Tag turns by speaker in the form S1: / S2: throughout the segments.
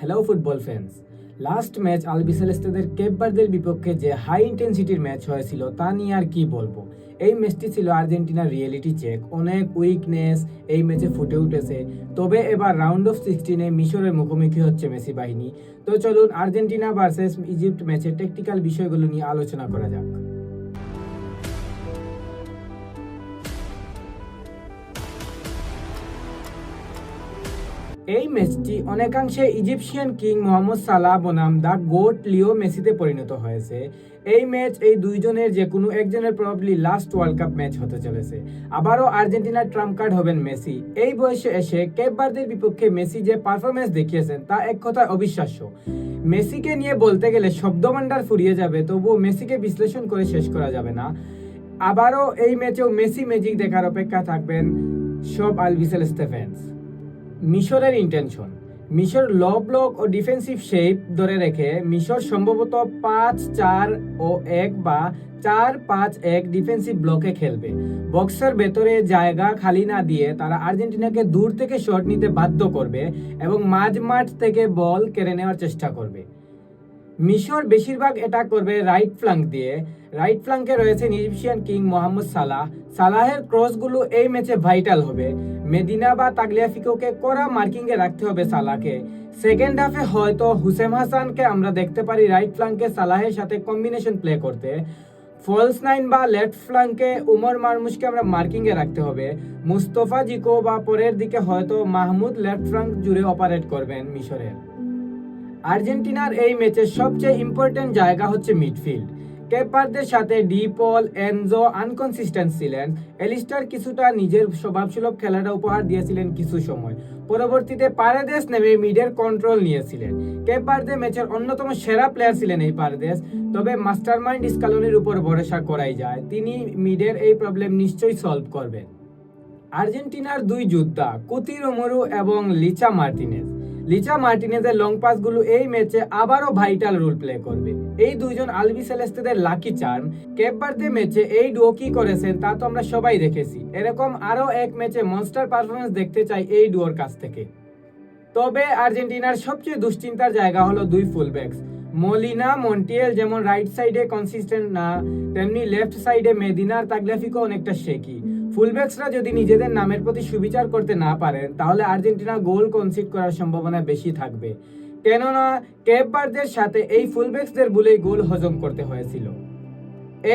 S1: Hello football fans. Last match আলবিসেলেস্তেদের Cape ভার্দের বিপক্ষে যে হাই ইন্টেন্সিটির ম্যাচ হয়েছিল তা নিয়ে আর কি বলবো। এই ম্যাচটি ছিল আর্জেন্টিনার রিয়েলিটি চেক। অনেক উইকনেস এই ম্যাচে ফুটে উঠেছে। তবে এবার রাউন্ড অফ 16-এ মিশরের মুখোমুখি হচ্ছে মেসি বাহিনী। তো চলুন আর্জেন্টিনা ভার্সেস ইজিপ্ট ম্যাচের টেকনিক্যাল বিষয়গুলো নিয়ে আলোচনা করা যাক। এই ম্যাচটি অনেকাংশে ইজিপশিয়ান কিং মোহাম্মদ সালাহ বনাম দ্য গোট লিও মেসিতে পরিণত হয়েছে। এই ম্যাচ এই দুইজনের যে কোনো একজনের probably last world cup match হতে চলেছে। আবারও আর্জেন্টিনার ট্রাম্প কার্ড হবেন মেসি। এই বয়সে এসে কেপ ভার্দের বিপক্ষে মেসি যে পারফরমেন্স দেখিয়েছেন তা এক কথায় অবিশ্বাস্য। মেসিকে নিয়ে বলতে গেলে শব্দভান্ডার ফুরিয়ে যাবে, তবুও মেসিকে বিশ্লেষণ করে শেষ করা যাবে না। আবারও এই ম্যাচেও মেসি ম্যাজিক দেখার অপেক্ষা থাকবেন সব আলবিসেলেস্তে ফ্যান্স। মিশরের ইন্টেনশন, মিশর লো ব্লক ও ডিফেন্সিভ শেপ ধরে রেখে মিশর সম্ভবত 5-4-1 বা 4-5-1 ডিফেন্সিভ ব্লকে খেলবে। বক্সের ভেতরে জায়গা খালি না দিয়ে তারা আর্জেন্টিনাকে দূর থেকে শট নিতে বাধ্য করবে এবং মাঝ মাঠ থেকে বল কেড়ে নেওয়ার চেষ্টা করবে। মিশর বেশিরভাগ অ্যাটাক করবে রাইট ফ্ল্যাঙ্ক দিয়ে। রাইট ফ্ল্যাঙ্কে রয়েছে ইজিপশিয়ান কিং মোহাম্মদ সালাহ। সালাহের ক্রসগুলো এই ম্যাচে ভাইটাল হবে। মেদিনা বা তাগলিয়াফিকোকে কড়া মার্কিংয়ে রাখতে হবে সালাহকে। সেকেন্ড হাফে হয়তো হুসেম হাসানকে আমরা দেখতে পারি রাইট ফ্ল্যাঙ্কে সালাহের সাথে কম্বিনেশন প্লে করতে। ফলস নাইন বা লেফট ফ্ল্যাঙ্কে উমর মারমুশকে আমরা মার্কিংয়ে রাখতে হবে। মুস্তফা জিকো বা পরের দিকে হয়তো মাহমুদ লেফট ফ্ল্যাঙ্ক জুড়ে অপারেট করবেন মিশরের। আর্জেন্টিনার এই ম্যাচের সবচেয়ে ইম্পর্টেন্ট জায়গা হচ্ছে মিডফিল্ড। কেপ ভার্দের সাথে ডি পল, এনজো আনকনসিস্টেন্ট ছিলেন। এলিস্টার কিছুটা নিজের স্বভাবসুলভ খেলাটা উপহার দিয়েছিলেন কিছু সময়। পরবর্তীতে পারেদেস নেমে মিডের কন্ট্রোল নিয়েছিলেন। কেপ ভার্দে ম্যাচের অন্যতম সেরা প্লেয়ার ছিলেন এই পারেদেস। তবে মাস্টারমাইন্ড স্কালোনির উপর ভরসা করাই যায়, তিনি মিডের এই প্রবলেম নিশ্চয়ই সলভ করবেন। আর্জেন্টিনার দুই যোদ্ধা কুতি রোমেরো এবং লিচা মার্টিনেজের লং পাসগুলো এই ম্যাচে আবারও ভাইটাল রোল প্লে করবে। এই দুইজন আলবিসেলেস্তেদের লাকি চার্ম। কেপ ভার্দে ম্যাচে এই ডুও কি করেছেন তা তো আমরা সবাই দেখেছি। এরকম আরও এক ম্যাচে মনস্টার পারফরমেন্স দেখতে চাই এই ডুওর কাছ থেকে। তবে আর্জেন্টিনার সবচেয়ে দুশ্চিন্তার জায়গা হলো দুই ফুলব্যাকস। মলিনা, মন্টিয়েল যেমন রাইট সাইডে কনসিস্টেন্ট না, তেমনি লেফট সাইডে মেদিনা আর তাগলিয়াফিকো অনেকটা শেকি। ফুলব্যাকসরা যদি নিজেদের নামের প্রতি সুবিচার করতে না পারেন তাহলে আর্জেন্টিনা গোল কনসিড করার সম্ভাবনা বেশি থাকবে, কেননা কেপ ভার্দের সাথে এই ফুলব্যাকসদের বলেই গোল হজম করতে হয়েছিল।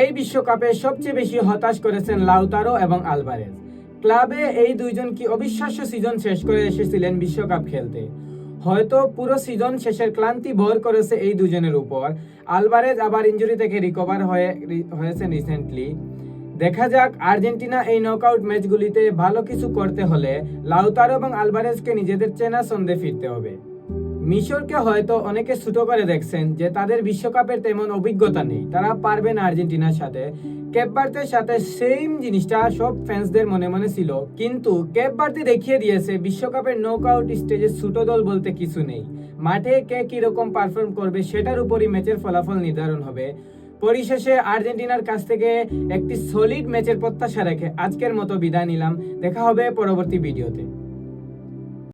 S1: এই বিশ্বকাপে সবচেয়ে বেশি হতাশ করেছেন লাউতারো এবং আলভারেজ। ক্লাবে এই দুইজন কি অবিশ্বাস্য সিজন শেষ করে এসেছিলেন বিশ্বকাপ খেলতে। হয়তো পুরো সিজন শেষের ক্লান্তি ভর করেছে এই দুজনের উপর। আলভারেজ আবার ইনজুরি থেকে রিকভার হয়েছেন রিসেন্টলি। দেখা যাক আর্জেন্টিনা এই নকআউট ম্যাচগুলিতে ভালো কিছু করতে হলে লাউতারো এবং আলভারেজকে নিজেদের চেনা ছন্দে ফিরতে হবে। মিশরকে হয়তো অনেকে ছোট করে দেখছেন যে তাদের বিশ্বকাপের তেমন অভিজ্ঞতা নেই, তারা পারবে না আর্জেন্টিনার সাথে। কেপ ভার্দের সাথে সেম জিনিসটা সব ফ্যান্সদের মনে মনে ছিল, কিন্তু কেপ ভার্দে দেখিয়ে দিয়েছে বিশ্বকাপের নকআউট স্টেজে ছোট দল বলতে কিছু নেই। মাঠে কে কিরকম পারফর্ম করবে সেটার উপরই ম্যাচের ফলাফল নির্ধারণ হবে। পরিশেষে আর্জেন্টিনার কাছ থেকে একটি সলিড ম্যাচের প্রত্যাশা রেখে আজকের মতো বিদায় নিলাম। দেখা হবে পরবর্তী ভিডিওতে।